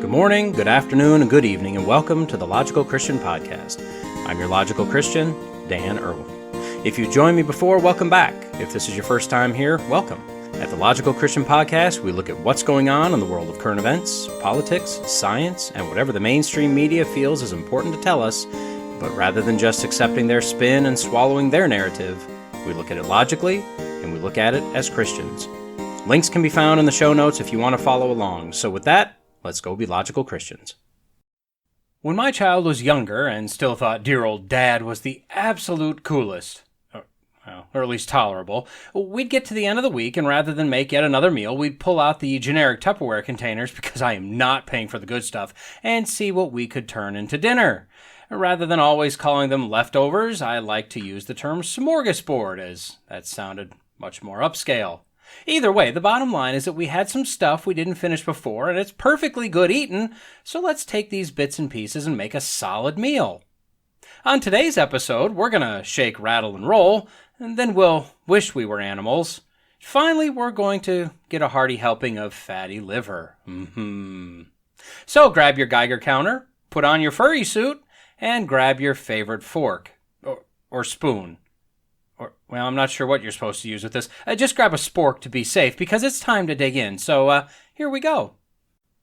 Good morning, good afternoon, and good evening, and welcome to the Logical Christian Podcast. I'm your Logical Christian, Dan Erwin. If you've joined me before, welcome back. If this is your first time here, welcome. At the Logical Christian Podcast, we look at what's going on in the world of current events, politics, science, and whatever the mainstream media feels is important to tell us, but rather than just accepting their spin and swallowing their narrative, we look at it logically, and we look at it as Christians. Links can be found in the show notes if you want to follow along. So with that, let's go be logical Christians. When my child was younger and still thought dear old Dad was the absolute coolest, or at least tolerable, we'd get to the end of the week, and rather than make yet another meal, we'd pull out the generic Tupperware containers, because I am not paying for the good stuff, and see what we could turn into dinner. Rather than always calling them leftovers, I like to use the term Smorgasbord, as that sounded much more upscale. Either way, the bottom line is that we had some stuff we didn't finish before, and it's perfectly good eating, so let's take these bits and pieces and make a solid meal. On today's episode, we're going to shake, rattle, and roll, and then we'll wish we were animals. Finally, we're going to get a hearty helping of fatty liver. So grab your Geiger counter, put on your furry suit, and grab your favorite fork, or spoon. Well, I'm not sure what you're supposed to use with this. Just grab a spork to be safe, because it's time to dig in. So, here we go.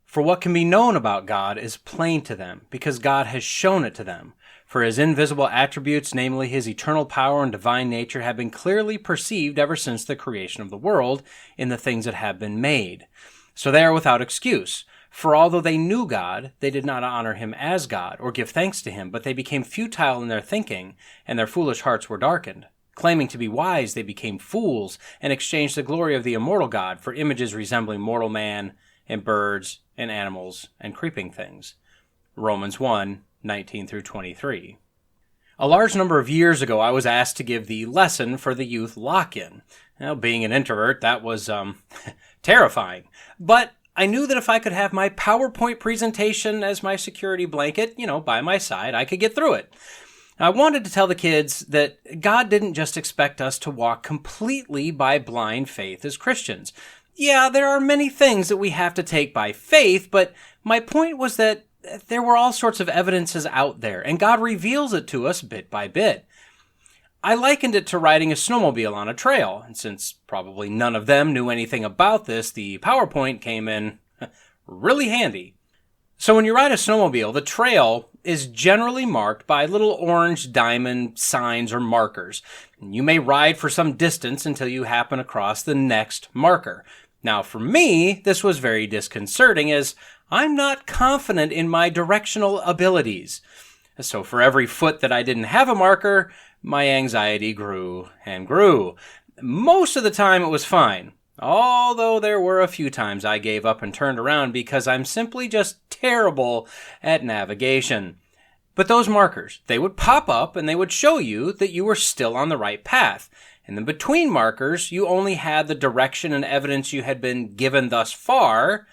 For what can be known about God is plain to them, because God has shown it to them. For his invisible attributes, namely his eternal power and divine nature, have been clearly perceived ever since the creation of the world in the things that have been made. So they are without excuse. For although they knew God, they did not honor him as God, or give thanks to him, but they became futile in their thinking, and their foolish hearts were darkened. Claiming to be wise, they became fools and exchanged the glory of the immortal God for images resembling mortal man and birds and animals and creeping things. Romans 1:19-23. A large number of years ago, I was asked to give the lesson for the youth lock-in. Now, being an introvert, that was terrifying. But I knew that if I could have my PowerPoint presentation as my security blanket, by my side, I could get through it. I wanted to tell the kids that God didn't just expect us to walk completely by blind faith as Christians. Yeah, there are many things that we have to take by faith, but my point was that there were all sorts of evidences out there, and God reveals it to us bit by bit. I likened it to riding a snowmobile on a trail, and since probably none of them knew anything about this, the PowerPoint came in really handy. So when you ride a snowmobile, the trail is generally marked by little orange diamond signs or markers. You may ride for some distance until you happen across the next marker. Now, for me, this was very disconcerting, as I'm not confident in my directional abilities. So for every foot that I didn't have a marker, my anxiety grew and grew. Most of the time it was fine, although there were a few times I gave up and turned around because I'm simply just terrible at navigation. But those markers, they would pop up and they would show you that you were still on the right path. And then between markers, you only had the direction and evidence you had been given thus far,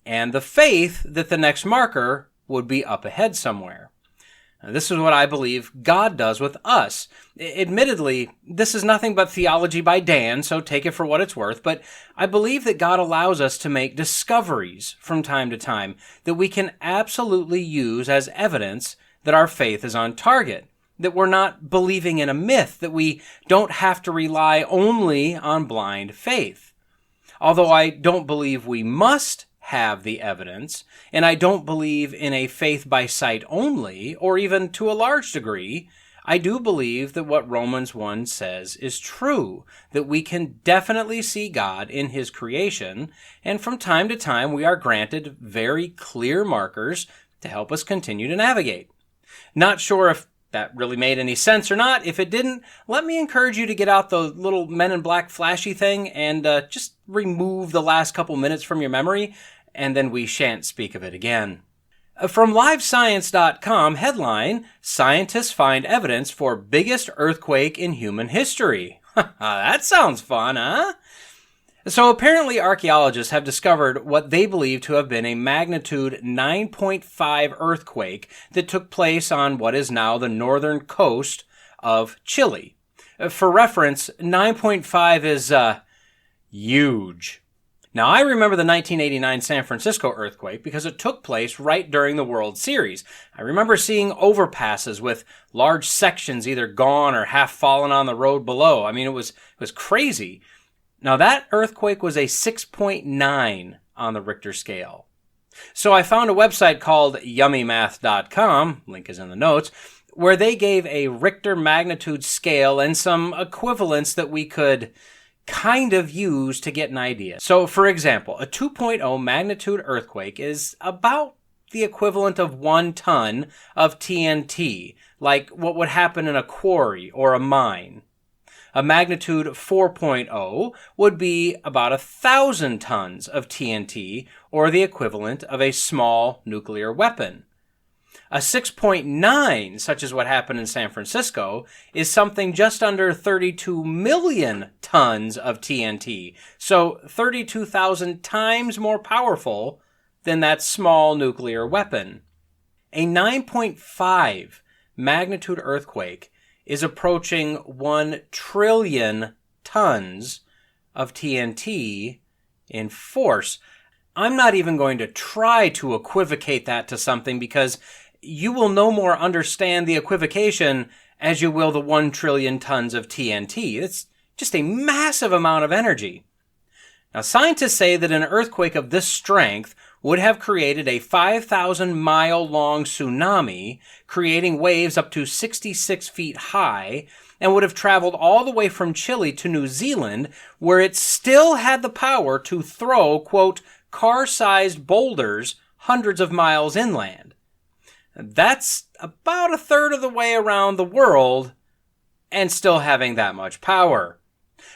and the faith that the next marker would be up ahead somewhere. Now, this is what I believe God does with us. Admittedly, this is nothing but theology by Dan, so take it for what it's worth, but I believe that God allows us to make discoveries from time to time that we can absolutely use as evidence that our faith is on target, that we're not believing in a myth, that we don't have to rely only on blind faith. Although I don't believe we must have the evidence, and I don't believe in a faith by sight only, or even to a large degree, I do believe that what Romans 1 says is true, that we can definitely see God in his creation, and from time to time we are granted very clear markers to help us continue to navigate. Not sure if that really made any sense or not. If it didn't, let me encourage you to get out the little Men in Black flashy thing and just remove the last couple minutes from your memory, and then we shan't speak of it again. From LiveScience.com, headline, Scientists Find Evidence for Biggest Earthquake in Human History. That sounds fun, huh? So apparently archaeologists have discovered what they believe to have been a magnitude 9.5 earthquake that took place on what is now the northern coast of Chile. For reference, 9.5 is huge. Now, I remember the 1989 San Francisco earthquake because it took place right during the World Series. I remember seeing overpasses with large sections either gone or half fallen on the road below. I mean, it was crazy. Now, that earthquake was a 6.9 on the Richter scale. So I found a website called yummymath.com, link is in the notes, where they gave a Richter magnitude scale and some equivalents that we could kind of use to get an idea. So, for example, a 2.0 magnitude earthquake is about the equivalent of 1 ton of TNT, like what would happen in a quarry or a mine. A magnitude 4.0 would be about 1,000 tons of TNT, or the equivalent of a small nuclear weapon. A 6.9, such as what happened in San Francisco, is something just under 32 million tons of TNT, so 32,000 times more powerful than that small nuclear weapon. A 9.5 magnitude earthquake is approaching 1 trillion tons of TNT in force. I'm not even going to try to equivocate that to something because you will no more understand the equivocation as you will the 1 trillion tons of TNT. It's just a massive amount of energy. Now, scientists say that an earthquake of this strength would have created a 5,000-mile-long tsunami, creating waves up to 66 feet high, and would have traveled all the way from Chile to New Zealand, where it still had the power to throw, quote, car-sized boulders hundreds of miles inland. That's about a third of the way around the world, and still having that much power.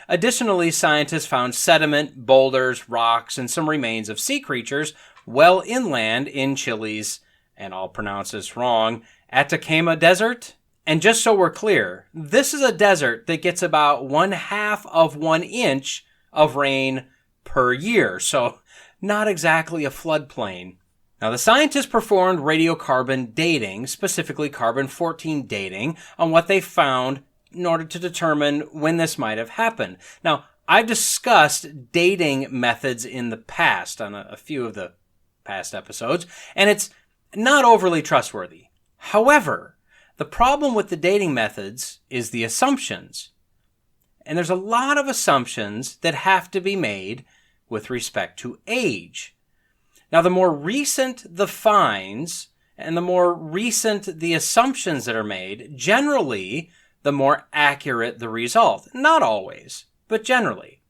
Additionally, scientists found sediment, boulders, rocks, and some remains of sea creatures well inland in Chile's, and I'll pronounce this wrong, Atacama Desert. And just so we're clear, this is a desert that gets about 1/2 of 1 inch of rain per year, so not exactly a floodplain. Now, the scientists performed radiocarbon dating, specifically carbon-14 dating, on what they found in order to determine when this might have happened. Now, I've discussed dating methods in the past on a few of the past episodes, and it's not overly trustworthy. However, the problem with the dating methods is the assumptions. And there's a lot of assumptions that have to be made with respect to age. Now, the more recent the finds and the more recent the assumptions that are made, generally, the more accurate the result. Not always, but generally.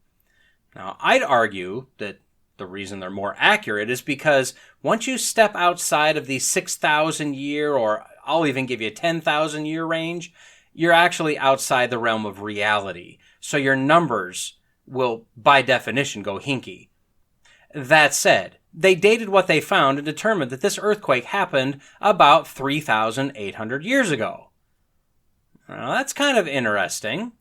Now, I'd argue that the reason they're more accurate is because once you step outside of the 6,000 year, or I'll even give you a 10,000 year range, you're actually outside the realm of reality. So your numbers will, by definition, go hinky. That said, they dated what they found and determined that this earthquake happened about 3,800 years ago. Now, that's kind of interesting.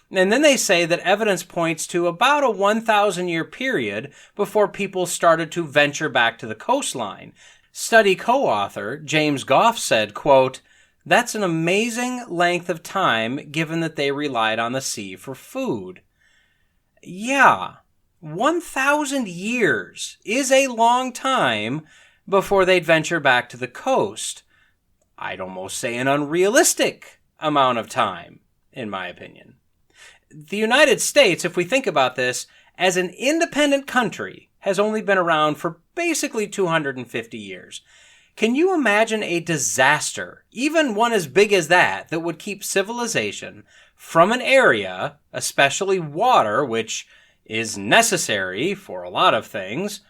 And then they say that evidence points to about a 1,000-year period before people started to venture back to the coastline. Study co-author James Goff said, quote, "That's an amazing length of time given that they relied on the sea for food." Yeah, 1,000 years is a long time before they'd venture back to the coast. I'd almost say an unrealistic amount of time, in my opinion. The United States, if we think about this, as an independent country, has only been around for basically 250 years. Can you imagine a disaster, even one as big as that would keep civilization from an area, especially water, which is necessary for a lot of things,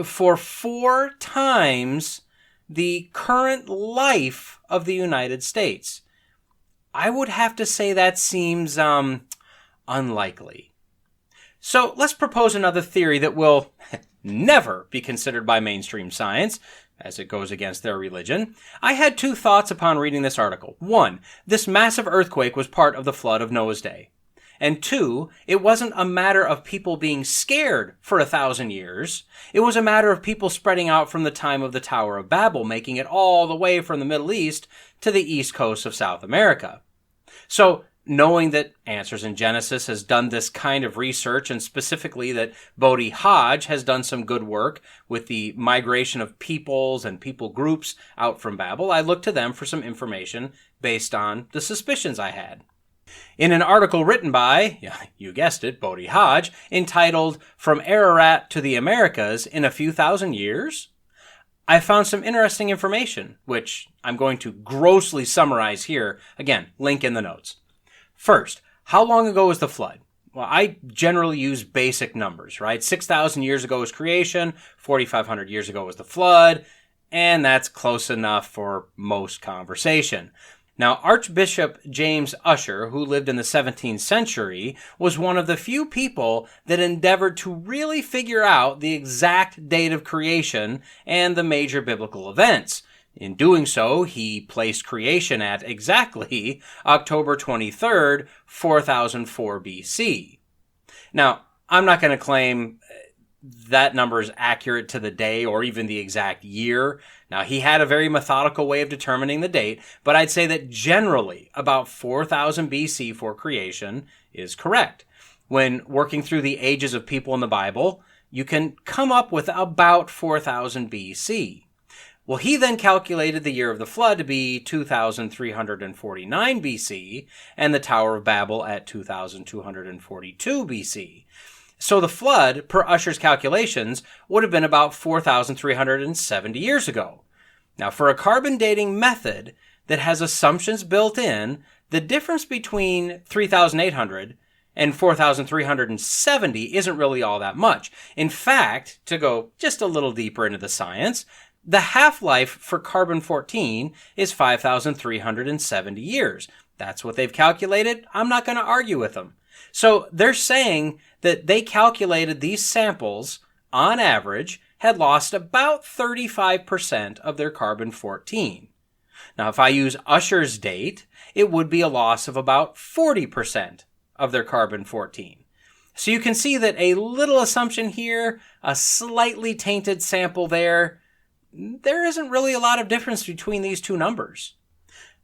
for 4 times the current life of the United States? I would have to say that seems unlikely. So let's propose another theory that will never be considered by mainstream science, as it goes against their religion. I had 2 thoughts upon reading this article. 1, this massive earthquake was part of the flood of Noah's day. And 2, it wasn't a matter of people being scared for 1,000 years. It was a matter of people spreading out from the time of the Tower of Babel, making it all the way from the Middle East to the east coast of South America. So knowing that Answers in Genesis has done this kind of research, and specifically that Bodie Hodge has done some good work with the migration of peoples and people groups out from Babel, I looked to them for some information based on the suspicions I had. In an article written by, you guessed it, Bodie Hodge, entitled From Ararat to the Americas in a Few Thousand Years, I found some interesting information, which I'm going to grossly summarize here. Again, link in the notes. First, how long ago was the flood? Well, I generally use basic numbers, right? 6,000 years ago was creation, 4,500 years ago was the flood, and that's close enough for most conversation. Now, Archbishop James Ussher, who lived in the 17th century, was one of the few people that endeavored to really figure out the exact date of creation and the major biblical events. In doing so, he placed creation at exactly October 23rd, 4004 BC. Now, I'm not going to claim that number is accurate to the day or even the exact year. Now, he had a very methodical way of determining the date, but I'd say that generally about 4000 BC for creation is correct. When working through the ages of people in the Bible, you can come up with about 4000 BC. Well, he then calculated the year of the flood to be 2349 BC and the Tower of Babel at 2242 BC. So the flood, per Ussher's calculations, would have been about 4,370 years ago. Now, for a carbon dating method that has assumptions built in, the difference between 3,800 and 4,370 isn't really all that much. In fact, to go just a little deeper into the science, the half-life for carbon-14 is 5,370 years. That's what they've calculated. I'm not going to argue with them. So they're saying that they calculated these samples, on average, had lost about 35% of their carbon-14. Now, if I use Ussher's date, it would be a loss of about 40% of their carbon-14. So you can see that a little assumption here, a slightly tainted sample there isn't really a lot of difference between these two numbers.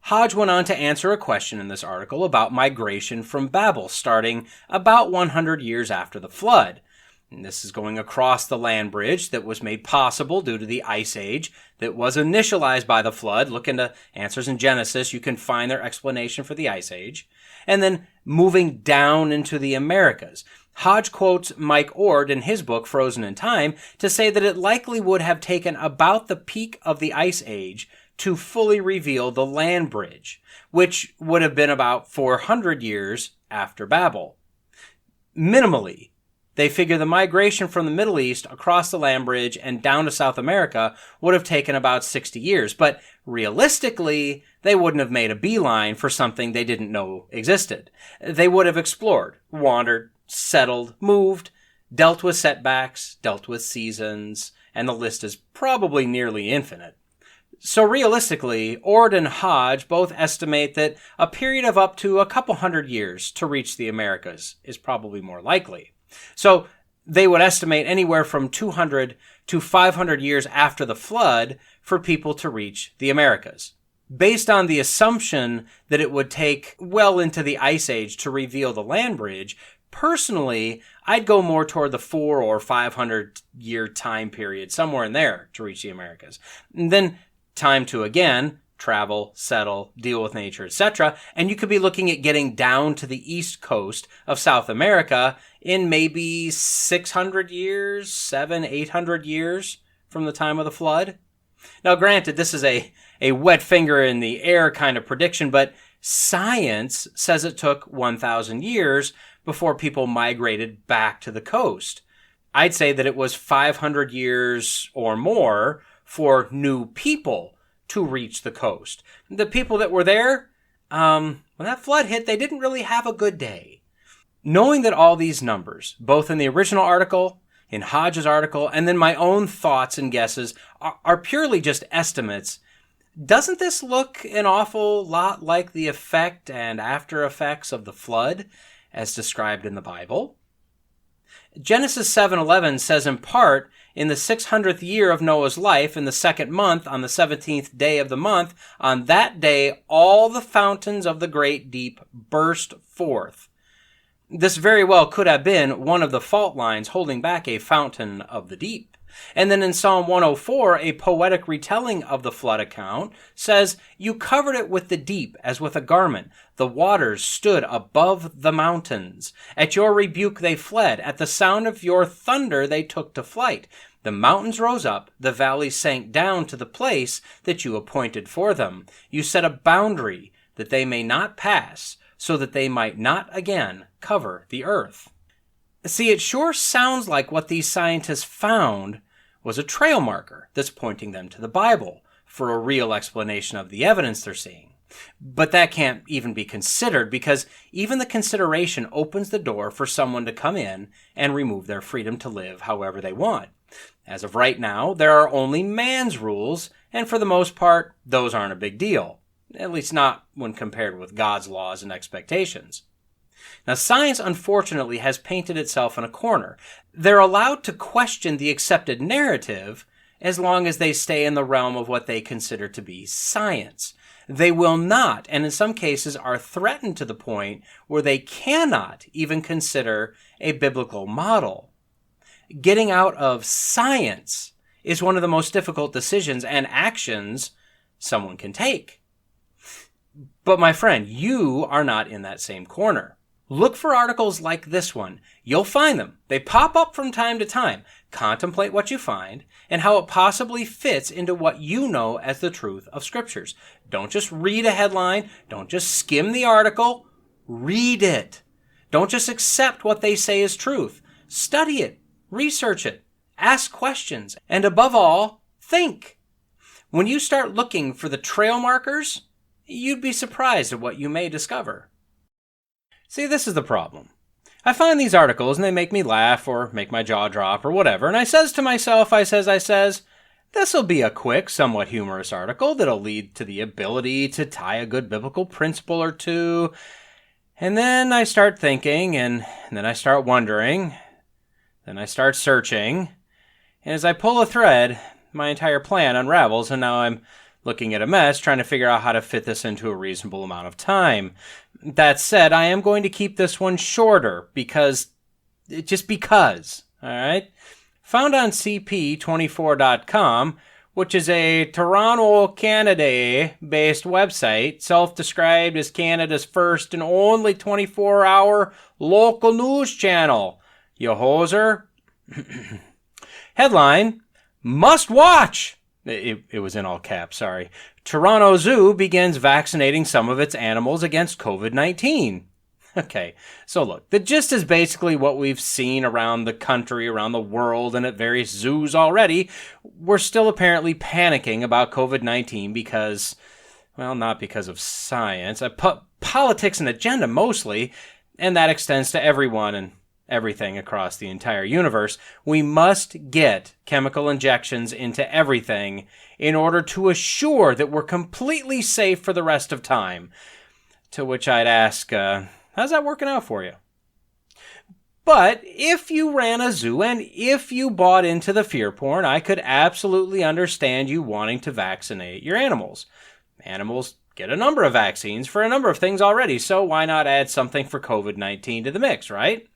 Hodge went on to answer a question in this article about migration from Babel starting about 100 years after the flood. And this is going across the land bridge that was made possible due to the Ice Age that was initialized by the flood. Look into Answers in Genesis. You can find their explanation for the Ice Age. And then moving down into the Americas. Hodge quotes Mike Ord in his book, Frozen in Time, to say that it likely would have taken about the peak of the Ice Age to fully reveal the land bridge, which would have been about 400 years after Babel. Minimally, they figure the migration from the Middle East across the land bridge and down to South America would have taken about 60 years, but realistically, they wouldn't have made a beeline for something they didn't know existed. They would have explored, wandered, settled, moved, dealt with setbacks, dealt with seasons, and the list is probably nearly infinite. So realistically, Ord and Hodge both estimate that a period of up to a couple hundred years to reach the Americas is probably more likely. So they would estimate anywhere from 200 to 500 years after the flood for people to reach the Americas. Based on the assumption that it would take well into the Ice Age to reveal the land bridge, personally, I'd go more toward the 400 or 500 year time period, somewhere in there, to reach the Americas. And then time to, again, travel, settle, deal with nature, etc. And you could be looking at getting down to the east coast of South America in maybe 600 years, 800 years from the time of the flood. Now, granted, this is a wet finger in the air kind of prediction, but science says it took 1,000 years before people migrated back to the coast. I'd say that it was 500 years or more for new people to reach the coast. The people that were there, when that flood hit, they didn't really have a good day. Knowing that all these numbers, both in the original article, in Hodge's article, and then my own thoughts and guesses, are purely just estimates, doesn't this look an awful lot like the effect and after effects of the flood as described in the Bible? Genesis 7:11 says in part, In the 600th year of Noah's life, in the second month, on the 17th day of the month, on that day all the fountains of the great deep burst forth. This very well could have been one of the fault lines holding back a fountain of the deep. And then in Psalm 104, a poetic retelling of the flood account says, "You covered it with the deep as with a garment. The waters stood above the mountains. At your rebuke they fled. At the sound of your thunder they took to flight. The mountains rose up, the valleys sank down to the place that you appointed for them. You set a boundary that they may not pass, so that they might not again cover the earth." See, it sure sounds like what these scientists found was a trail marker that's pointing them to the Bible for a real explanation of the evidence they're seeing. But that can't even be considered, because even the consideration opens the door for someone to come in and remove their freedom to live however they want. As of right now, there are only man's rules, and for the most part, those aren't a big deal. At least not when compared with God's laws and expectations. Now, science, unfortunately, has painted itself in a corner. They're allowed to question the accepted narrative as long as they stay in the realm of what they consider to be science. They will not, and in some cases are threatened to the point where they cannot even consider a biblical model. Getting out of science is one of the most difficult decisions and actions someone can take. But my friend, you are not in that same corner. Look for articles like this one. You'll find them. They pop up from time to time. Contemplate what you find and how it possibly fits into what you know as the truth of Scriptures. Don't just read a headline. Don't just skim the article. Read it. Don't just accept what they say is truth. Study it. Research it. Ask questions. And above all, think. When you start looking for the trail markers, you'd be surprised at what you may discover. See, this is the problem. I find these articles and they make me laugh or make my jaw drop or whatever, and I says to myself, this'll be a quick, somewhat humorous article that'll lead to the ability to tie a good biblical principle or two. And then I start thinking, and then I start wondering, then I start searching, and as I pull a thread, my entire plan unravels, and now I'm looking at a mess, trying to figure out how to fit this into a reasonable amount of time. That said, I am going to keep this one shorter because, all right? Found on CP24.com, which is a Toronto, Canada-based website, self-described as Canada's first and only 24-hour local news channel. You hoser. Headline, must watch. It was in all caps, sorry. Toronto Zoo begins vaccinating some of its animals against COVID-19. Okay, so look, the gist is basically what we've seen around the country, around the world, and at various zoos already. We're still apparently panicking about COVID-19 because, well, not because of science, politics and agenda mostly, and that extends to everyone and everything across the entire universe. We must get chemical injections into everything in order to assure that we're completely safe for the rest of time. To which I'd ask, how's that working out for you? But if you ran a zoo and if you bought into the fear porn, I could absolutely understand you wanting to vaccinate your animals. Animals get a number of vaccines for a number of things already, so why not add something for COVID-19 to the mix, right?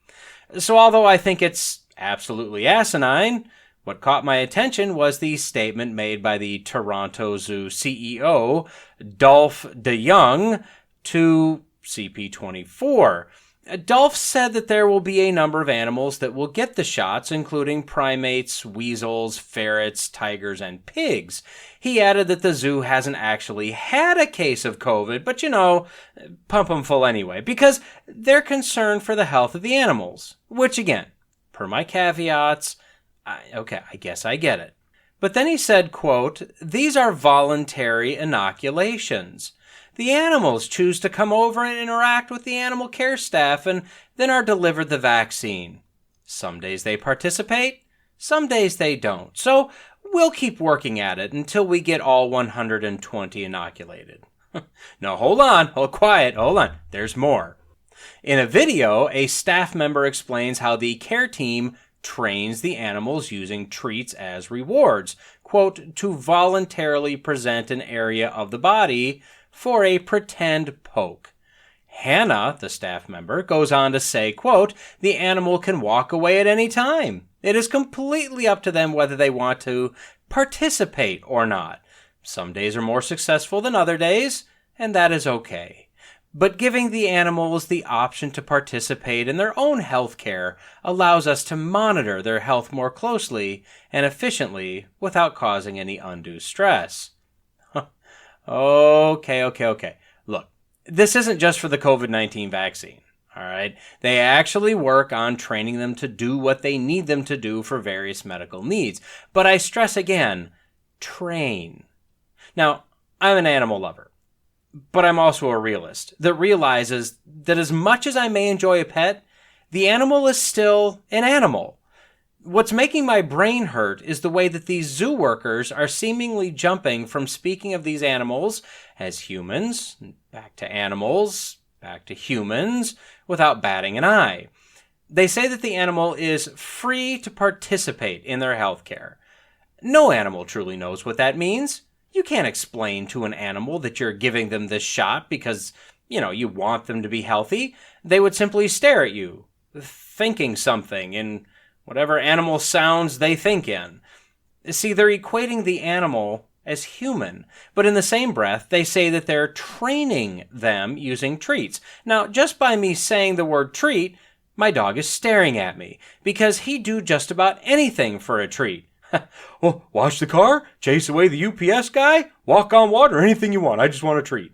So although I think it's absolutely asinine, what caught my attention was the statement made by the Toronto Zoo CEO, Dolph DeYoung, to CP24. Dolph said that there will be a number of animals that will get the shots, including primates, weasels, ferrets, tigers, and pigs. He added that the zoo hasn't actually had a case of COVID, but pump them full anyway, because they're concerned for the health of the animals. Which again, per my caveats, I guess I get it. But then he said, quote, "These are voluntary inoculations. The animals choose to come over and interact with the animal care staff and then are delivered the vaccine. Some days they participate, some days they don't. So we'll keep working at it until we get all 120 inoculated." No, hold on, quiet, hold on, there's more. In a video, a staff member explains how the care team trains the animals using treats as rewards, quote, to voluntarily present an area of the body for a pretend poke. Hannah, the staff member, goes on to say, quote, the animal can walk away at any time. It is completely up to them whether they want to participate or not. Some days are more successful than other days, and that is okay. But giving the animals the option to participate in their own health care allows us to monitor their health more closely and efficiently without causing any undue stress. Okay. Look, this isn't just for the COVID-19 vaccine, all right? They actually work on training them to do what they need them to do for various medical needs. But I stress again, train. Now, I'm an animal lover, but I'm also a realist that realizes that as much as I may enjoy a pet, the animal is still an animal. What's making my brain hurt is the way that these zoo workers are seemingly jumping from speaking of these animals as humans, back to animals, back to humans, without batting an eye. They say that the animal is free to participate in their health care. No animal truly knows what that means. You can't explain to an animal that you're giving them this shot because, you want them to be healthy. They would simply stare at you, thinking something in whatever animal sounds they think in. See, they're equating the animal as human, but in the same breath, they say that they're training them using treats. Now, just by me saying the word treat, my dog is staring at me, because he'd do just about anything for a treat. Well, wash the car, chase away the UPS guy, walk on water, anything you want. I just want a treat.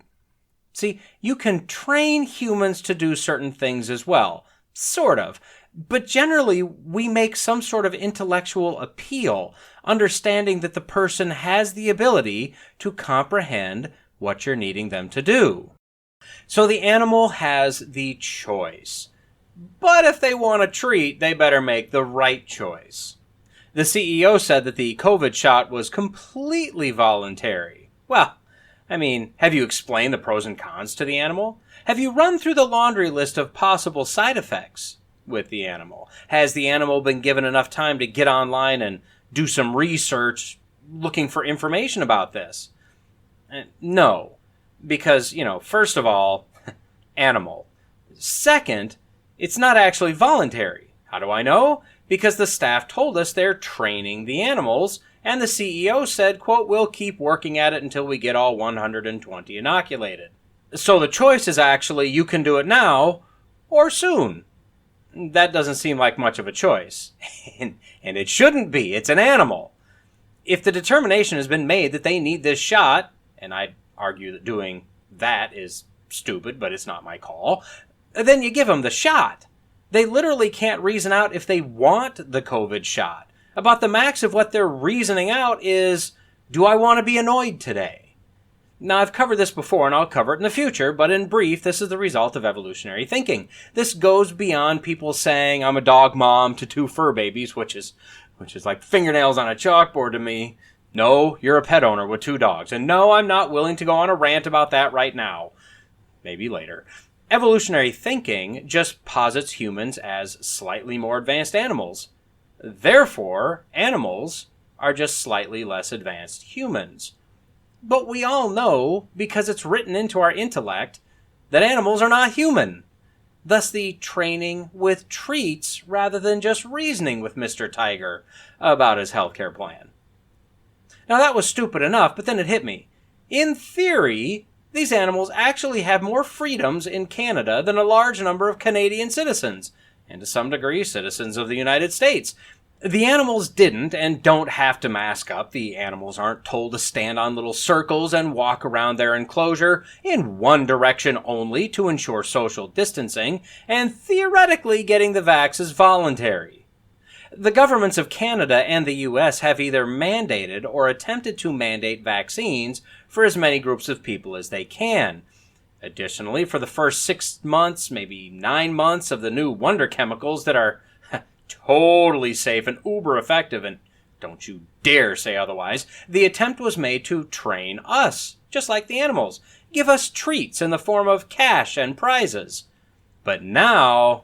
See, you can train humans to do certain things as well. Sort of. But generally, we make some sort of intellectual appeal, understanding that the person has the ability to comprehend what you're needing them to do. So the animal has the choice. But if they want a treat, they better make the right choice. The CEO said that the COVID shot was completely voluntary. Well, have you explained the pros and cons to the animal? Have you run through the laundry list of possible side effects with the animal? Has the animal been given enough time to get online and do some research looking for information about this? No, because, first of all, animal. Second, it's not actually voluntary. How do I know? Because the staff told us they're training the animals, and the CEO said, quote, we'll keep working at it until we get all 120 inoculated. So the choice is actually you can do it now or soon. That doesn't seem like much of a choice. And it shouldn't be. It's an animal. If the determination has been made that they need this shot, and I'd argue that doing that is stupid, but it's not my call, then you give them the shot. They literally can't reason out if they want the COVID shot. About the max of what they're reasoning out is, do I want to be annoyed today? Now, I've covered this before, and I'll cover it in the future, but in brief, this is the result of evolutionary thinking. This goes beyond people saying, I'm a dog mom to 2 fur babies, which is like fingernails on a chalkboard to me. No, you're a pet owner with 2 dogs. And no, I'm not willing to go on a rant about that right now. Maybe later. Evolutionary thinking just posits humans as slightly more advanced animals. Therefore, animals are just slightly less advanced humans. But we all know, because it's written into our intellect, that animals are not human. Thus the training with treats rather than just reasoning with Mr. Tiger about his healthcare plan. Now that was stupid enough, but then it hit me. In theory, these animals actually have more freedoms in Canada than a large number of Canadian citizens, and to some degree citizens of the United States. The animals didn't and don't have to mask up. The animals aren't told to stand on little circles and walk around their enclosure in one direction only to ensure social distancing, and theoretically getting the vax is voluntary. The governments of Canada and the U.S. have either mandated or attempted to mandate vaccines for as many groups of people as they can. Additionally, for the first 6 months, maybe 9 months of the new wonder chemicals that are totally safe and uber effective, and don't you dare say otherwise, the attempt was made to train us, just like the animals, give us treats in the form of cash and prizes. But now,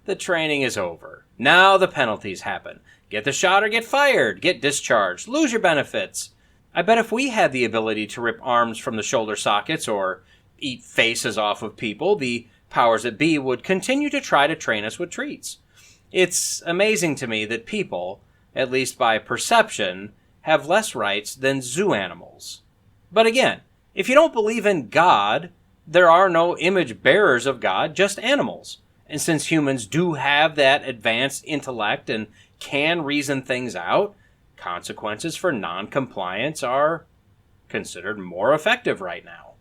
the training is over. Now the penalties happen. Get the shot or get fired, get discharged, lose your benefits. I bet if we had the ability to rip arms from the shoulder sockets or eat faces off of people, the powers that be would continue to try to train us with treats. It's amazing to me that people, at least by perception, have less rights than zoo animals. But again, if you don't believe in God, there are no image bearers of God, just animals. And since humans do have that advanced intellect and can reason things out, consequences for non-compliance are considered more effective right now.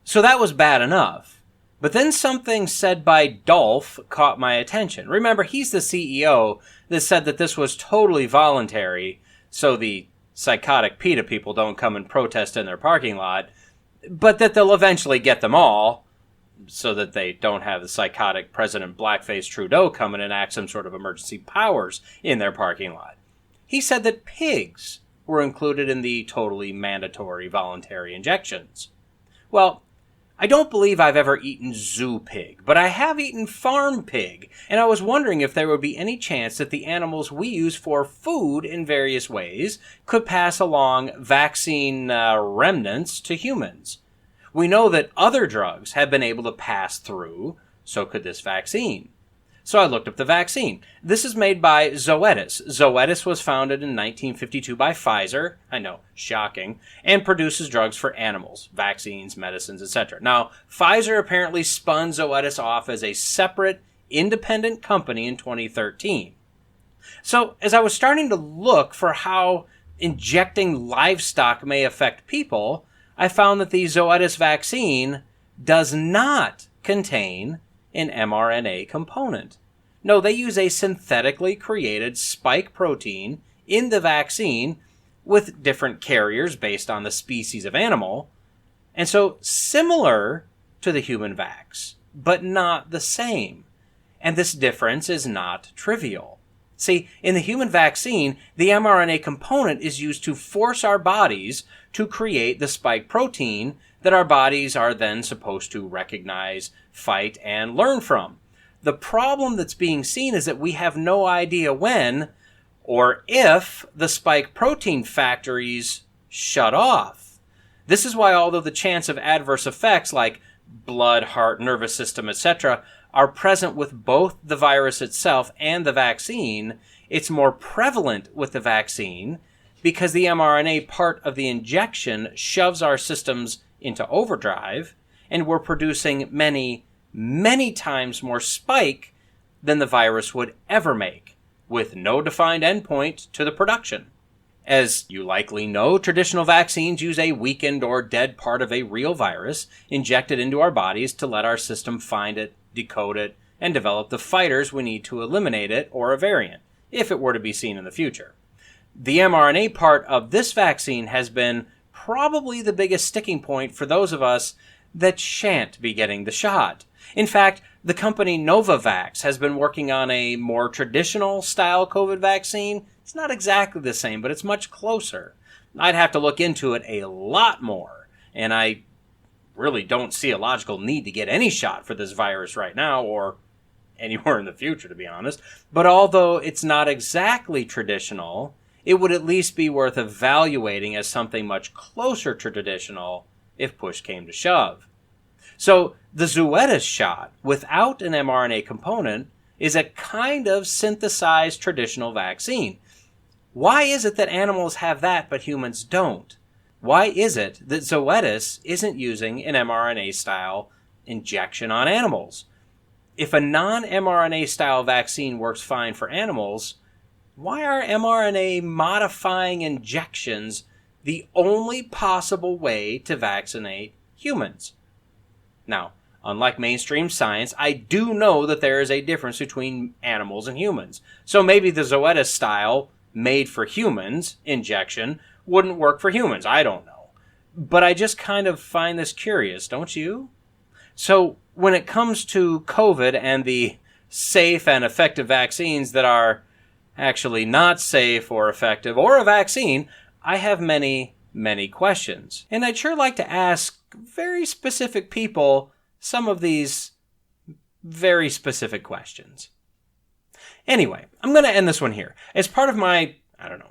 So that was bad enough. But then something said by Dolph caught my attention. Remember, he's the CEO that said that this was totally voluntary, so the psychotic PETA people don't come and protest in their parking lot, but that they'll eventually get them all, so that they don't have the psychotic President Blackface Trudeau come and enact some sort of emergency powers in their parking lot. He said that pigs were included in the totally mandatory voluntary injections. Well, I don't believe I've ever eaten zoo pig, but I have eaten farm pig, and I was wondering if there would be any chance that the animals we use for food in various ways could pass along vaccine remnants to humans. We know that other drugs have been able to pass through, so could this vaccine. So I looked up the vaccine. This is made by Zoetis. Zoetis was founded in 1952 by Pfizer, I know, shocking, and produces drugs for animals, vaccines, medicines, etc. Now, Pfizer apparently spun Zoetis off as a separate, independent company in 2013. So, as I was starting to look for how injecting livestock may affect people, I found that the Zoetis vaccine does not contain an mRNA component. No, they use a synthetically created spike protein in the vaccine with different carriers based on the species of animal, and so similar to the human vax, but not the same. And this difference is not trivial. See, in the human vaccine, the mRNA component is used to force our bodies to create the spike protein that our bodies are then supposed to recognize, fight, and learn from. The problem that's being seen is that we have no idea when or if the spike protein factories shut off. This is why, although the chance of adverse effects like blood, heart, nervous system, etc., are present with both the virus itself and the vaccine, it's more prevalent with the vaccine because the mRNA part of the injection shoves our systems into overdrive, and we're producing many, many times more spike than the virus would ever make, with no defined endpoint to the production. As you likely know, traditional vaccines use a weakened or dead part of a real virus injected into our bodies to let our system find it, decode it, and develop the fighters we need to eliminate it or a variant, if it were to be seen in the future. The mRNA part of this vaccine has been probably the biggest sticking point for those of us that shan't be getting the shot. In fact, the company Novavax has been working on a more traditional style COVID vaccine. It's not exactly the same, but it's much closer. I'd have to look into it a lot more, and I really don't see a logical need to get any shot for this virus right now, or anywhere in the future, to be honest. But although it's not exactly traditional, it would at least be worth evaluating as something much closer to traditional if push came to shove. So the Zoetis shot, without an mRNA component, is a kind of synthesized traditional vaccine. Why is it that animals have that but humans don't? Why is it that Zoetis isn't using an mRNA-style injection on animals? If a non-mRNA-style vaccine works fine for animals, why are mRNA-modifying injections the only possible way to vaccinate humans? Now, unlike mainstream science, I do know that there is a difference between animals and humans. So maybe the Zoetis style, made for humans, injection, wouldn't work for humans. I don't know. But I just kind of find this curious, don't you? So when it comes to COVID and the safe and effective vaccines that are actually not safe or effective, or a vaccine, I have many, many questions. And I'd sure like to ask very specific people some of these very specific questions. Anyway, I'm going to end this one here. As part of my,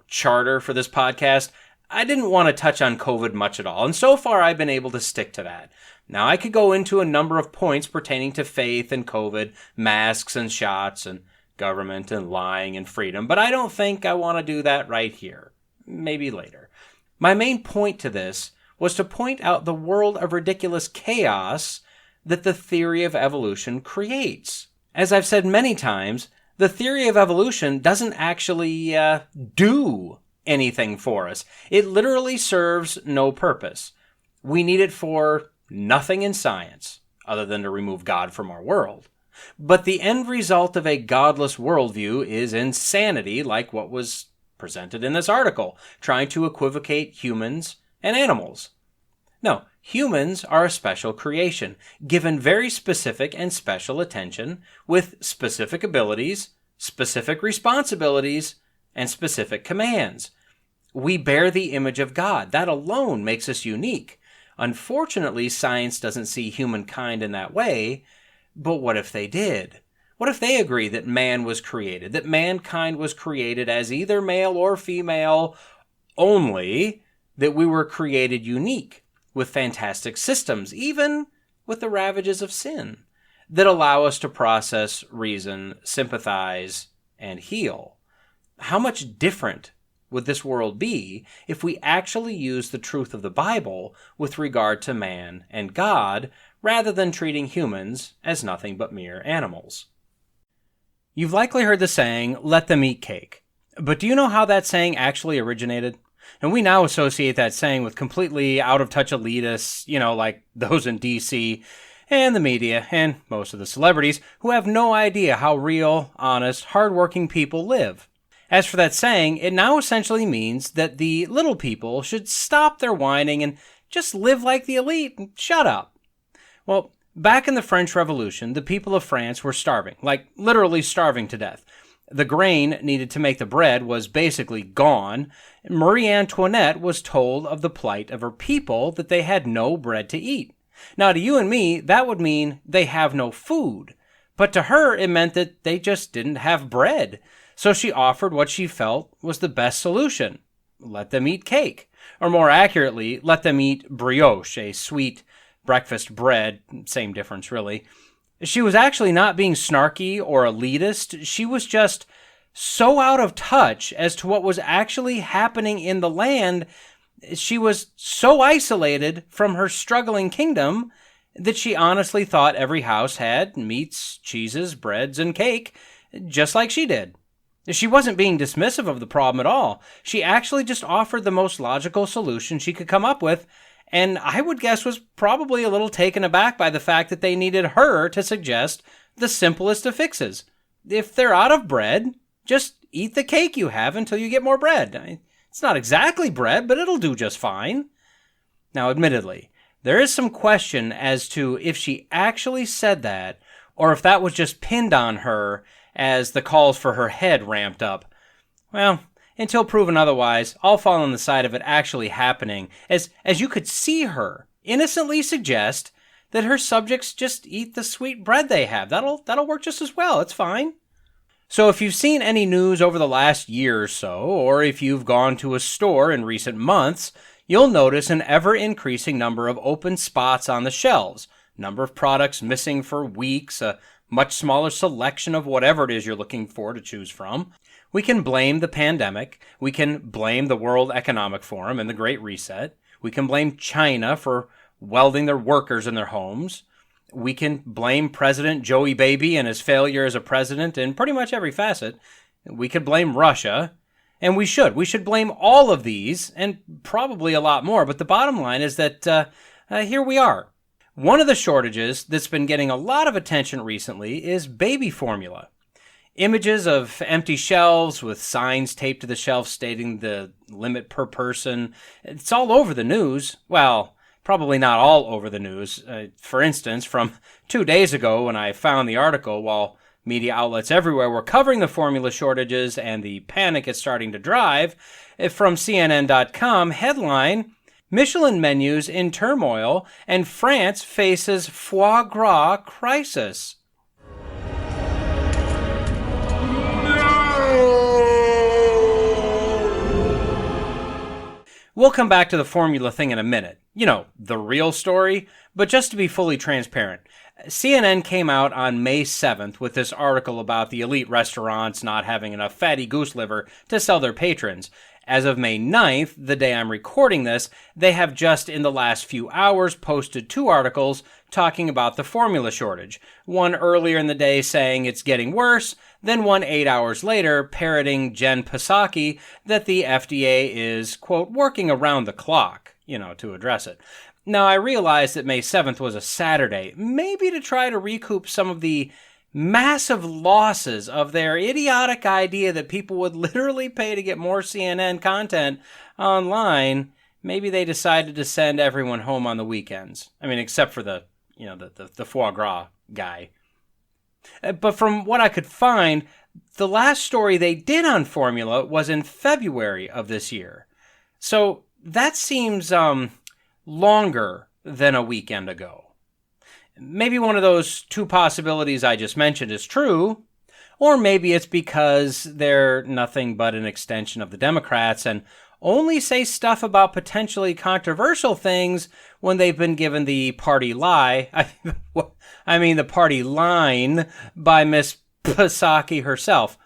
charter for this podcast, I didn't want to touch on COVID much at all, and so far I've been able to stick to that. Now, I could go into a number of points pertaining to faith and COVID, masks and shots, and government and lying and freedom, but I don't think I want to do that right here. Maybe later. My main point to this was to point out the world of ridiculous chaos that the theory of evolution creates. As I've said many times, the theory of evolution doesn't actually do anything for us. It literally serves no purpose. We need it for nothing in science, other than to remove God from our world. But the end result of a godless worldview is insanity, like what was presented in this article, trying to equivocate humans and animals. No, humans are a special creation, given very specific and special attention, with specific abilities, specific responsibilities, and specific commands. We bear the image of God. That alone makes us unique. Unfortunately, science doesn't see humankind in that way, but what if they did? What if they agree that man was created, that mankind was created as either male or female, only that we were created unique, with fantastic systems, even with the ravages of sin, that allow us to process, reason, sympathize, and heal? How much different would this world be if we actually use the truth of the Bible with regard to man and God, rather than treating humans as nothing but mere animals? You've likely heard the saying, "Let them eat cake." But do you know how that saying actually originated? And we now associate that saying with completely out-of-touch elitists, like those in D.C., and the media, and most of the celebrities, who have no idea how real, honest, hardworking people live. As for that saying, it now essentially means that the little people should stop their whining and just live like the elite and shut up. Well, back in the French Revolution, the people of France were starving, like literally starving to death. The grain needed to make the bread was basically gone. Marie Antoinette was told of the plight of her people, that they had no bread to eat. Now, to you and me, that would mean they have no food. But to her, it meant that they just didn't have bread. So she offered what she felt was the best solution. Let them eat cake. Or more accurately, let them eat brioche, a sweet breakfast bread. Same difference, really. She was actually not being snarky or elitist. She was just so out of touch as to what was actually happening in the land. She was so isolated from her struggling kingdom that she honestly thought every house had meats, cheeses, breads, and cake, just like she did. She wasn't being dismissive of the problem at all. She actually just offered the most logical solution she could come up with, and I would guess was probably a little taken aback by the fact that they needed her to suggest the simplest of fixes. If they're out of bread, just eat the cake you have until you get more bread. It's not exactly bread, but it'll do just fine. Now, admittedly, there is some question as to if she actually said that, or if that was just pinned on her as the calls for her head ramped up. Well, until proven otherwise, I'll fall on the side of it actually happening, as you could see her innocently suggest that her subjects just eat the sweet bread they have. That'll work just as well. It's fine. So if you've seen any news over the last year or so, or if you've gone to a store in recent months, you'll notice an ever-increasing number of open spots on the shelves, number of products missing for weeks, a much smaller selection of whatever it is you're looking for to choose from. We can blame the pandemic. We can blame the World Economic Forum and the Great Reset. We can blame China for welding their workers in their homes. We can blame President Joey Baby and his failure as a president in pretty much every facet. We could blame Russia, and we should. We should blame all of these, and probably a lot more, but the bottom line is that here we are. One of the shortages that's been getting a lot of attention recently is baby formula. Images of empty shelves with signs taped to the shelf stating the limit per person. It's all over the news. Well, probably not all over the news. For instance, from 2 days ago when I found the article, while media outlets everywhere were covering the formula shortages and the panic it's starting to drive, from CNN.com, headline, Michelin menus in turmoil and France faces foie gras crisis. We'll come back to the formula thing in a minute. You know, the real story. But just to be fully transparent, CNN came out on May 7th with this article about the elite restaurants not having enough fatty goose liver to sell their patrons. As of May 9th, the day I'm recording this, they have just in the last few hours posted 2 articles talking about the formula shortage. One earlier in the day saying it's getting worse, then one 8 hours later parroting Jen Psaki that the FDA is, quote, working around the clock, to address it. Now, I realize that May 7th was a Saturday, maybe to try to recoup some of the massive losses of their idiotic idea that people would literally pay to get more CNN content online. Maybe they decided to send everyone home on the weekends. I mean, except for the foie gras guy. But from what I could find, the last story they did on formula was in February of this year. So that seems longer than a weekend ago. Maybe one of those 2 possibilities I just mentioned is true, or maybe it's because they're nothing but an extension of the Democrats and only say stuff about potentially controversial things when they've been given the party lie. I mean the party line by Miss Psaki herself.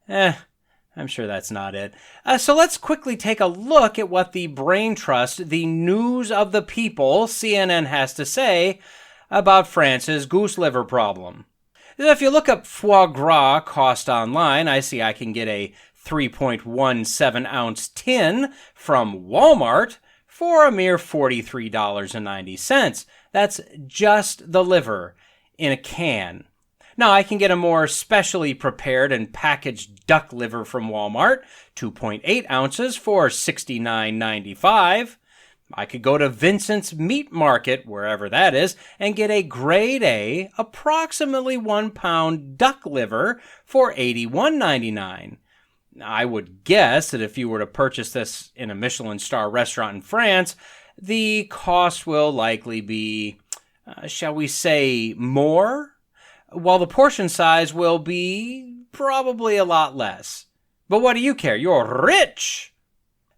I'm sure that's not it. So let's quickly take a look at what the brain trust, the news of the people, CNN has to say about France's goose liver problem. If you look up foie gras cost online, I see I can get a 3.17-ounce tin from Walmart for a mere $43.90. That's just the liver in a can. Now, I can get a more specially prepared and packaged duck liver from Walmart, 2.8 ounces for $69.95. I could go to Vincent's Meat Market, wherever that is, and get a grade A, approximately 1 pound duck liver for $81.99. I would guess that if you were to purchase this in a Michelin star restaurant in France, the cost will likely be, shall we say, more, while the portion size will be probably a lot less. But what do you care? You're rich!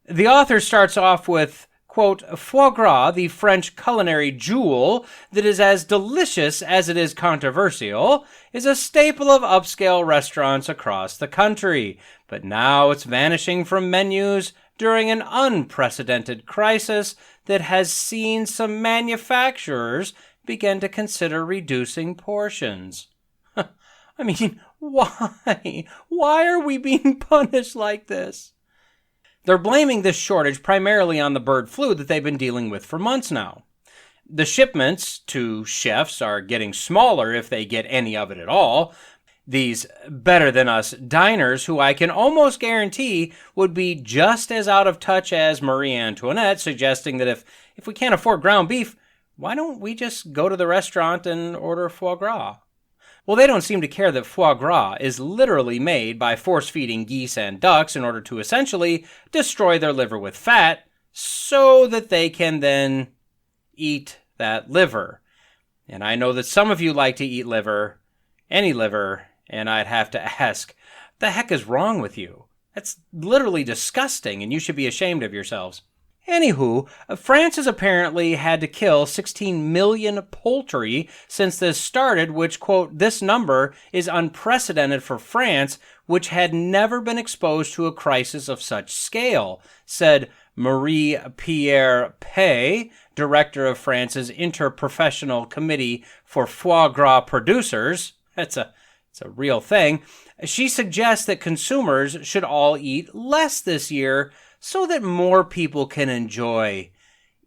The author starts off with, quote, foie gras, the French culinary jewel that is as delicious as it is controversial, is a staple of upscale restaurants across the country. But now it's vanishing from menus during an unprecedented crisis that has seen some manufacturers begin to consider reducing portions. I mean, why? Why are we being punished like this? They're blaming this shortage primarily on the bird flu that they've been dealing with for months now. The shipments to chefs are getting smaller if they get any of it at all. These better-than-us diners, who I can almost guarantee would be just as out of touch as Marie Antoinette, suggesting that if we can't afford ground beef, why don't we just go to the restaurant and order foie gras? Well, they don't seem to care that foie gras is literally made by force-feeding geese and ducks in order to essentially destroy their liver with fat so that they can then eat that liver. And I know that some of you like to eat liver, any liver, and I'd have to ask, what the heck is wrong with you? That's literally disgusting, and you should be ashamed of yourselves. Anywho, France has apparently had to kill 16 million poultry since this started, which, quote, this number is unprecedented for France, which had never been exposed to a crisis of such scale, said Marie-Pierre Pay, director of France's Interprofessional Committee for Foie Gras Producers. It's a real thing. She suggests that consumers should all eat less this year so that more people can enjoy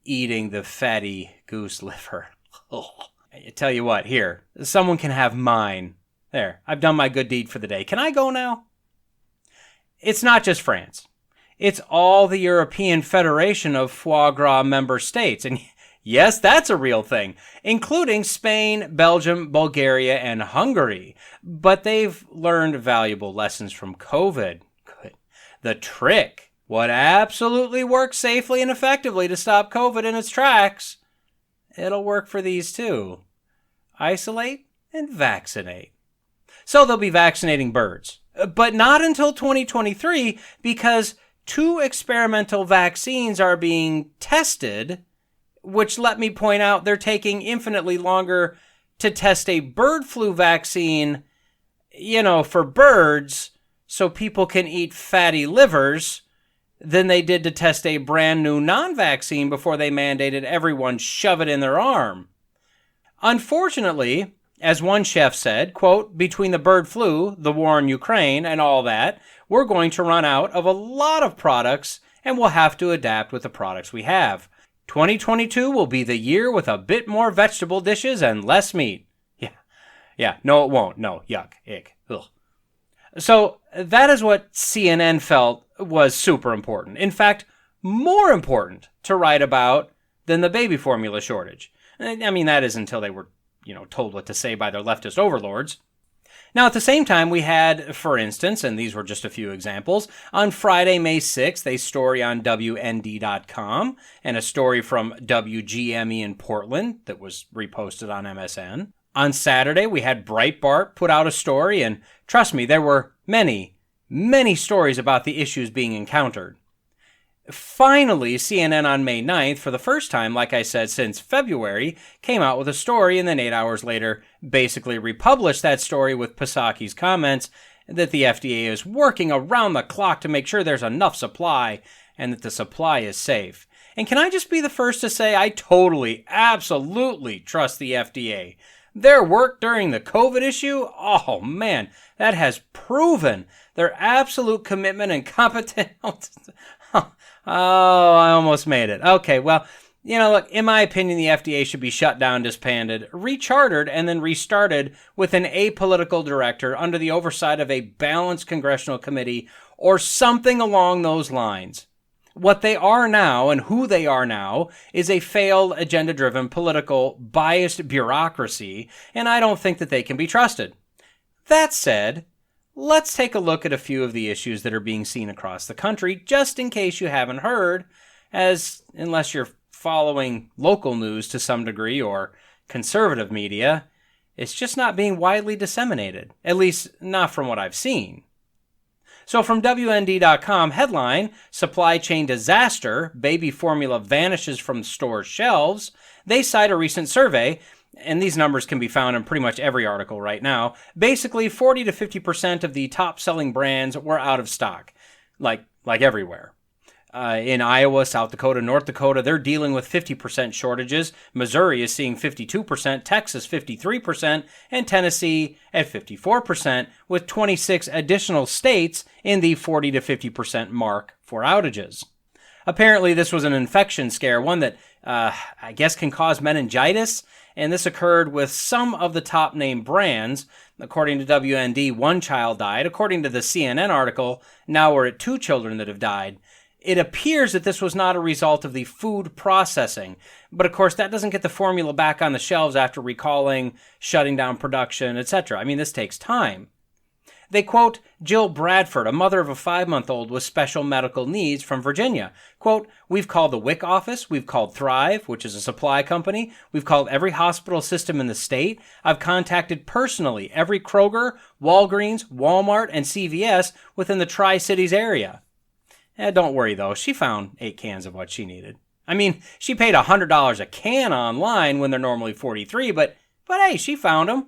eating the fatty goose liver. I tell you what, here, someone can have mine. There, I've done my good deed for the day. Can I go now? It's not just France. It's all the European Federation of Foie Gras member states. And yes, that's a real thing, including Spain, Belgium, Bulgaria, and Hungary. But they've learned valuable lessons from COVID. Good. The trick, what absolutely works safely and effectively to stop COVID in its tracks, it'll work for these too. Isolate and vaccinate. So they'll be vaccinating birds, but not until 2023 because 2 experimental vaccines are being tested, which, let me point out, they're taking infinitely longer to test a bird flu vaccine, for birds, so people can eat fatty livers, than they did to test a brand new non-vaccine before they mandated everyone shove it in their arm. Unfortunately, as one chef said, quote, between the bird flu, the war in Ukraine, and all that, we're going to run out of a lot of products, and we'll have to adapt with the products we have. 2022 will be the year with a bit more vegetable dishes and less meat. Yeah, no it won't. No, yuck, ick, ugh. So that is what CNN felt was super important. In fact, more important to write about than the baby formula shortage. I mean, that is until they were, told what to say by their leftist overlords. Now, at the same time, we had, for instance, and these were just a few examples, on Friday, May 6th, a story on WND.com and a story from WGME in Portland that was reposted on MSN. On Saturday, we had Breitbart put out a story, and trust me, there were many, many stories about the issues being encountered. Finally, CNN on May 9th, for the first time, like I said, since February, came out with a story and then 8 hours later basically republished that story with Psaki's comments that the FDA is working around the clock to make sure there's enough supply and that the supply is safe. And can I just be the first to say I totally, absolutely trust the FDA. Their work during the COVID issue, oh man, that has proven their absolute commitment and competence. Oh, I almost made it. Okay, well, look, in my opinion, the FDA should be shut down, disbanded, rechartered, and then restarted with an apolitical director under the oversight of a balanced congressional committee or something along those lines. What they are now and who they are now is a failed, agenda-driven, political, biased bureaucracy, and I don't think that they can be trusted. That said, let's take a look at a few of the issues that are being seen across the country, just in case you haven't heard, unless you're following local news to some degree or conservative media, it's just not being widely disseminated, at least not from what I've seen. So from WND.com, headline, Supply Chain Disaster, Baby Formula Vanishes from Store Shelves. They cite a recent survey, and these numbers can be found in pretty much every article right now. Basically, 40 to 50% of the top-selling brands were out of stock, like everywhere. In Iowa, South Dakota, North Dakota, they're dealing with 50% shortages. Missouri is seeing 52%, Texas 53%, and Tennessee at 54%, with 26 additional states in the 40 to 50% mark for outages. Apparently, this was an infection scare, one that I guess can cause meningitis, and this occurred with some of the top-name brands. According to WND, one child died. According to the CNN article, now we're at 2 children that have died. It appears that this was not a result of the food processing, but of course that doesn't get the formula back on the shelves after recalling, shutting down production, etc. I mean, this takes time. They quote Jill Bradford, a mother of a 5-month-old with special medical needs from Virginia. Quote, we've called the WIC office, we've called Thrive, which is a supply company, we've called every hospital system in the state, I've contacted personally every Kroger, Walgreens, Walmart, and CVS within the Tri-Cities area. Don't worry, though. She found 8 cans of what she needed. I mean, she paid $100 a can online when they're normally $43, but hey, she found them.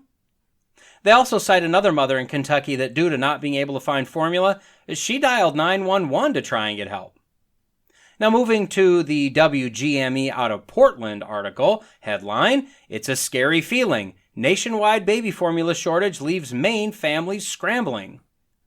They also cite another mother in Kentucky that, due to not being able to find formula, she dialed 911 to try and get help. Now, moving to the WGME out of Portland article, headline, It's a Scary Feeling. Nationwide baby formula shortage leaves Maine families scrambling.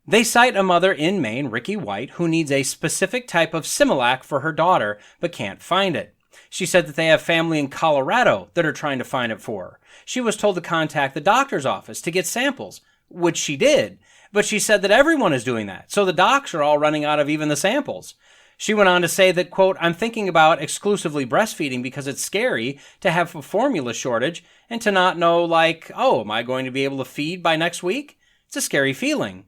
They cite a mother in Maine, Ricky White, who needs a specific type of Similac for her daughter, but can't find it. She said that they have family in Colorado that are trying to find it for her. She was told to contact the doctor's office to get samples, which she did, but she said that everyone is doing that, so the docs are all running out of even the samples. She went on to say that, quote, I'm thinking about exclusively breastfeeding because it's scary to have a formula shortage and to not know, am I going to be able to feed by next week? It's a scary feeling.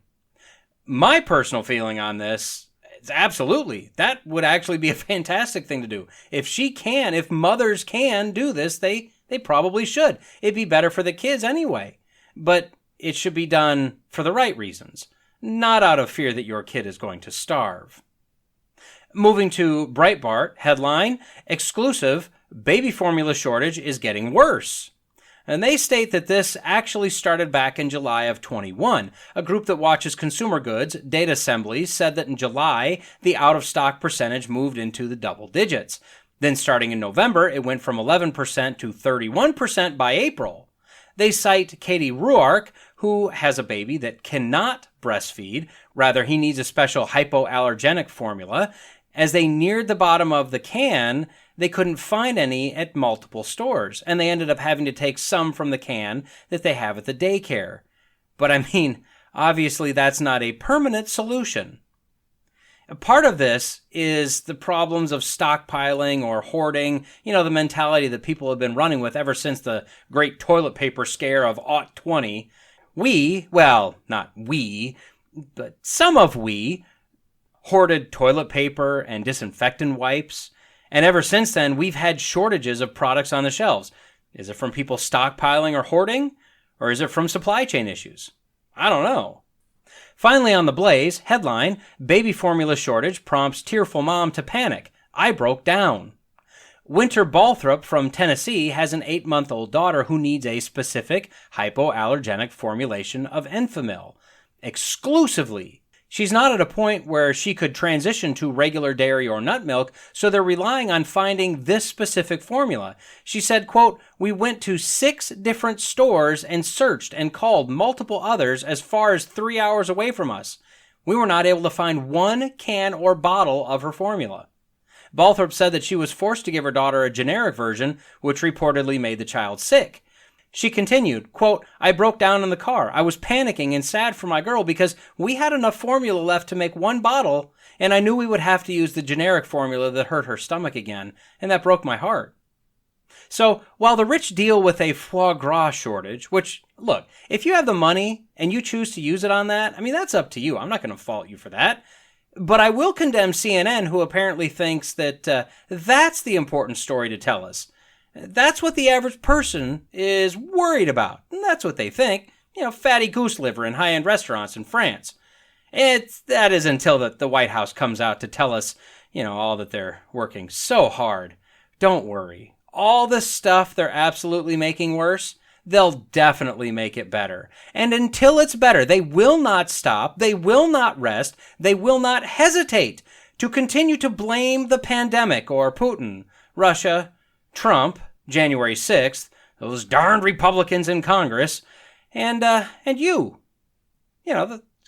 My personal feeling on this is absolutely, that would actually be a fantastic thing to do. If mothers can do this, they probably should. It'd be better for the kids anyway. But it should be done for the right reasons, not out of fear that your kid is going to starve. Moving to Breitbart, headline, exclusive, baby formula shortage is getting worse. And they state that this actually started back in July of 21. A group that watches consumer goods, Data Assemblies, said that in July, the out-of-stock percentage moved into the double digits. Then starting in November, it went from 11% to 31% by April. They cite Katie Ruark, who has a baby that cannot breastfeed. Rather, he needs a special hypoallergenic formula. As they neared the bottom of the can, they couldn't find any at multiple stores, and they ended up having to take some from the can that they have at the daycare. But I mean, obviously that's not a permanent solution. A part of this is the problems of stockpiling or hoarding, the mentality that people have been running with ever since the great toilet paper scare of aught 20. Not we, but some of we, hoarded toilet paper and disinfectant wipes. And ever since then, we've had shortages of products on the shelves. Is it from people stockpiling or hoarding? Or is it from supply chain issues? I don't know. Finally on the Blaze, headline, baby formula shortage prompts tearful mom to panic. I broke down. Winter Balthrop from Tennessee has an 8-month-old daughter who needs a specific hypoallergenic formulation of Enfamil. Exclusively. She's not at a point where she could transition to regular dairy or nut milk, so they're relying on finding this specific formula. She said, quote, we went to 6 different stores and searched and called multiple others as far as 3 hours away from us. We were not able to find one can or bottle of her formula. Balthrop said that she was forced to give her daughter a generic version, which reportedly made the child sick. She continued, quote, I broke down in the car. I was panicking and sad for my girl because we had enough formula left to make 1 bottle, and I knew we would have to use the generic formula that hurt her stomach again, and that broke my heart. So, while the rich deal with a foie gras shortage, which, look, if you have the money and you choose to use it on that, that's up to you. I'm not going to fault you for that. But I will condemn CNN, who apparently thinks that that's the important story to tell us. That's what the average person is worried about. And that's what they think. Fatty goose liver in high-end restaurants in France. That is until the White House comes out to tell us, all that they're working so hard. Don't worry. All the stuff they're absolutely making worse, they'll definitely make it better. And until it's better, they will not stop. They will not rest. They will not hesitate to continue to blame the pandemic or Putin, Russia, Trump, January 6th, those darned Republicans in Congress, and you.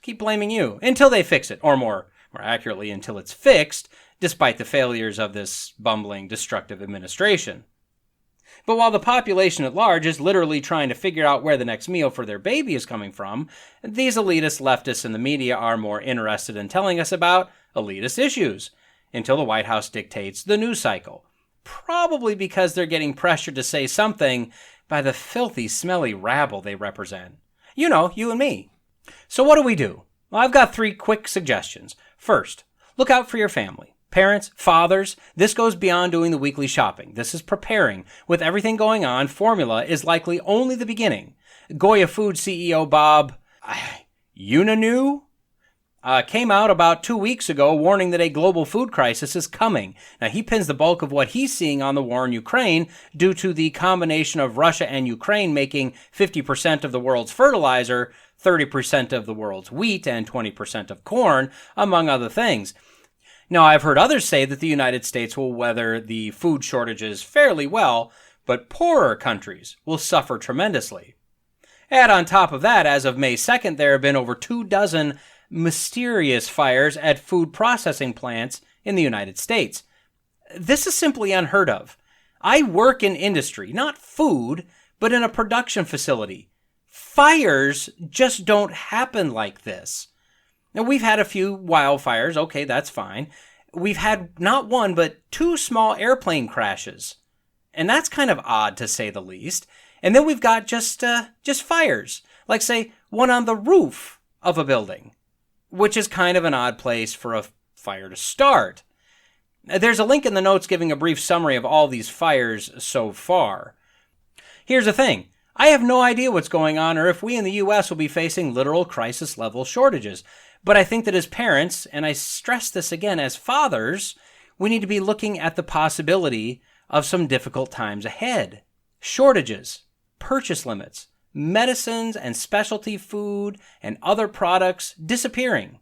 Keep blaming you until they fix it, or more accurately, until it's fixed, despite the failures of this bumbling, destructive administration. But while the population at large is literally trying to figure out where the next meal for their baby is coming from, these elitist leftists in the media are more interested in telling us about elitist issues, until the White House dictates the news cycle. Probably because they're getting pressured to say something by the filthy, smelly rabble they represent. You and me. So what do? Well, I've got 3 quick suggestions. First, look out for your family. Parents, fathers, this goes beyond doing the weekly shopping. This is preparing. With everything going on, formula is likely only the beginning. Goya Food CEO Bob Unanu came out about 2 weeks ago warning that a global food crisis is coming. Now, he pins the bulk of what he's seeing on the war in Ukraine due to the combination of Russia and Ukraine making 50% of the world's fertilizer, 30% of the world's wheat, and 20% of corn, among other things. Now, I've heard others say that the United States will weather the food shortages fairly well, but poorer countries will suffer tremendously. Add on top of that, as of May 2nd, there have been over 24 mysterious fires at food processing plants in the United States. This is simply unheard of. I work in industry, not food, but in a production facility. Fires just don't happen like this. Now, we've had a few wildfires. Okay, that's fine. We've had not 1, but 2 small airplane crashes. And that's kind of odd, to say the least. And then we've got just fires. Like, say, one on the roof of a building, which is kind of an odd place for a fire to start. There's a link in the notes giving a brief summary of all these fires so far. Here's the thing. I have no idea what's going on or if we in the U.S. will be facing literal crisis-level shortages. But I think that as parents, and I stress this again, as fathers, we need to be looking at the possibility of some difficult times ahead. Shortages, purchase limits, medicines and specialty food and other products disappearing.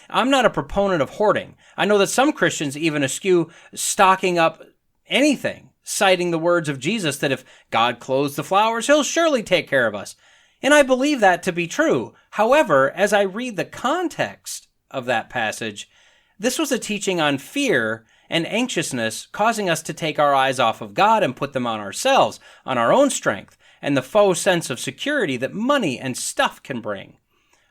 I'm not a proponent of hoarding. I know that some Christians even eschew stocking up anything, citing the words of Jesus that if God clothes the flowers, he'll surely take care of us. And I believe that to be true. However, as I read the context of that passage, this was a teaching on fear and anxiousness, causing us to take our eyes off of God and put them on ourselves, on our own strength, and the faux sense of security that money and stuff can bring.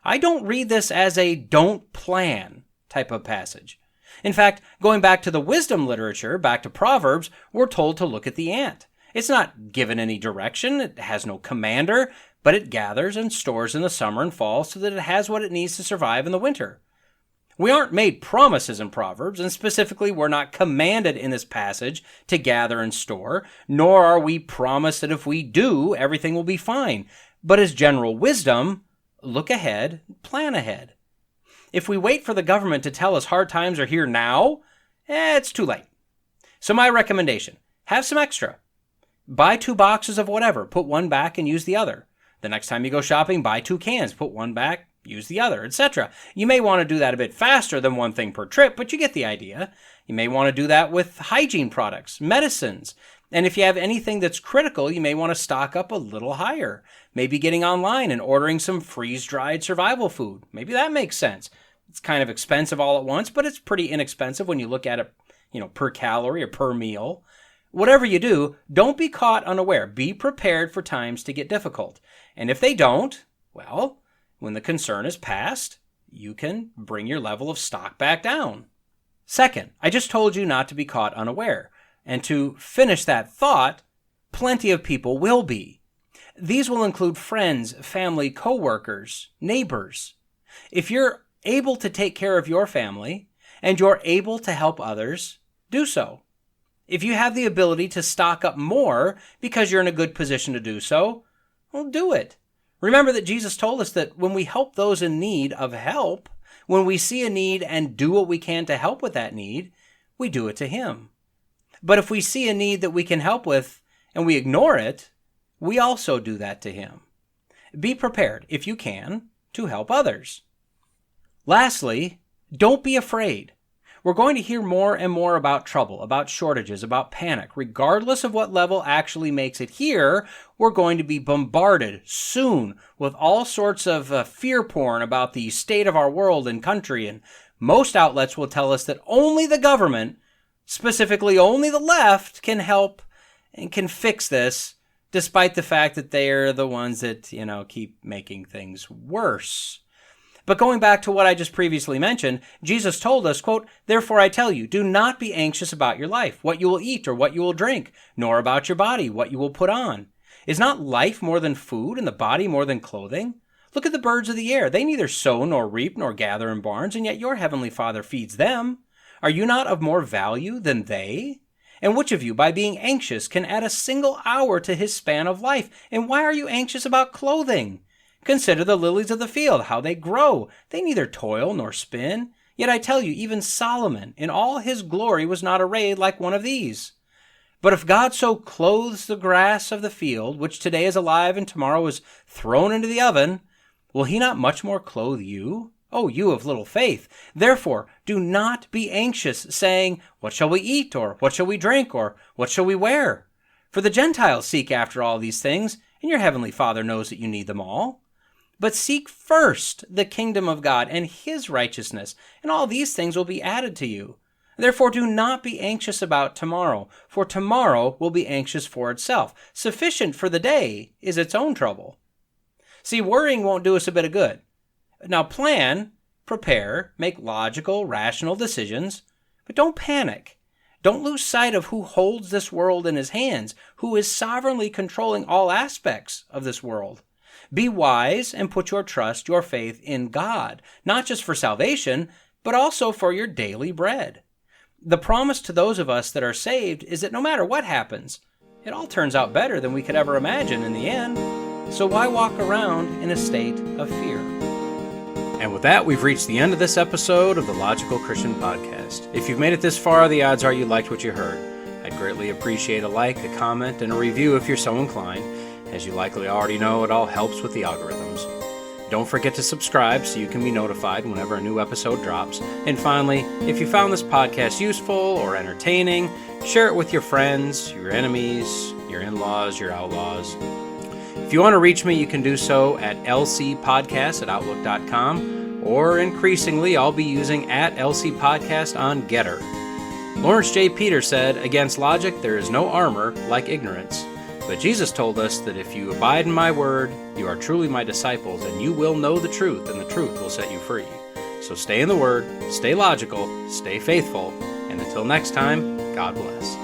I don't read this as a don't plan type of passage. In fact, going back to the wisdom literature, back to Proverbs, we're told to look at the ant. It's not given any direction, it has no commander, but it gathers and stores in the summer and fall so that it has what it needs to survive in the winter. We aren't made promises in Proverbs, and specifically we're not commanded in this passage to gather and store, nor are we promised that if we do, everything will be fine. But as general wisdom, look ahead, plan ahead. If we wait for the government to tell us hard times are here now, it's too late. So my recommendation, have some extra. Buy 2 boxes of whatever, put one back and use the other. The next time you go shopping, buy 2 cans, put one back, use the other, etc. You may want to do that a bit faster than 1 thing per trip, but you get the idea. You may want to do that with hygiene products, medicines, and if you have anything that's critical, you may want to stock up a little higher. Maybe getting online and ordering some freeze-dried survival food. Maybe that makes sense. It's kind of expensive all at once, but it's pretty inexpensive when you look at it, per calorie or per meal. Whatever you do, don't be caught unaware. Be prepared for times to get difficult. And if they don't, well, when the concern is past, you can bring your level of stock back down. Second, I just told you not to be caught unaware. And to finish that thought, plenty of people will be. These will include friends, family, co-workers, neighbors. If you're able to take care of your family and you're able to help others, do so. If you have the ability to stock up more because you're in a good position to do so, well, do it. Remember that Jesus told us that when we help those in need of help, when we see a need and do what we can to help with that need, we do it to him. But if we see a need that we can help with and we ignore it, we also do that to him. Be prepared, if you can, to help others. Lastly, don't be afraid. We're going to hear more and more about trouble, about shortages, about panic. Regardless of what level actually makes it here, we're going to be bombarded soon with all sorts of fear porn about the state of our world and country, and most outlets will tell us that only the government, specifically only the left, can help and can fix this, despite the fact that they're the ones that, keep making things worse. But going back to what I just previously mentioned, Jesus told us, quote, "Therefore I tell you, do not be anxious about your life, what you will eat or what you will drink, nor about your body, what you will put on. Is not life more than food and the body more than clothing? Look at the birds of the air. They neither sow nor reap nor gather in barns, and yet your heavenly Father feeds them. Are you not of more value than they? And which of you, by being anxious, can add a single hour to his span of life? And why are you anxious about clothing? Consider the lilies of the field, how they grow. They neither toil nor spin. Yet I tell you, even Solomon, in all his glory, was not arrayed like one of these. But if God so clothes the grass of the field, which today is alive and tomorrow is thrown into the oven, will he not much more clothe you? O you of little faith! Therefore, do not be anxious, saying, what shall we eat, or what shall we drink, or what shall we wear? For the Gentiles seek after all these things, and your heavenly Father knows that you need them all. But seek first the kingdom of God and his righteousness, and all these things will be added to you. Therefore do not be anxious about tomorrow, for tomorrow will be anxious for itself. Sufficient for the day is its own trouble." See, worrying won't do us a bit of good. Now plan, prepare, make logical, rational decisions, but don't panic. Don't lose sight of who holds this world in his hands, who is sovereignly controlling all aspects of this world. Be wise and put your trust, your faith in God, not just for salvation, but also for your daily bread. The promise to those of us that are saved is that no matter what happens, it all turns out better than we could ever imagine in the end. So why walk around in a state of fear? And with that, we've reached the end of this episode of the Logical Christian Podcast. If you've made it this far, the odds are you liked what you heard. I'd greatly appreciate a like, a comment, and a review if you're so inclined. As you likely already know, it all helps with the algorithms. Don't forget to subscribe so you can be notified whenever a new episode drops. And finally, if you found this podcast useful or entertaining, share it with your friends, your enemies, your in-laws, your outlaws. If you want to reach me, you can do so at lcpodcast@outlook.com, or increasingly, I'll be using @lcpodcast on Getter. Lawrence J. Peter said, "Against logic there is no armor like ignorance. But Jesus told us that if you abide in my word, you are truly my disciples, and you will know the truth, and the truth will set you free." So stay in the word, stay logical, stay faithful, and until next time, God bless.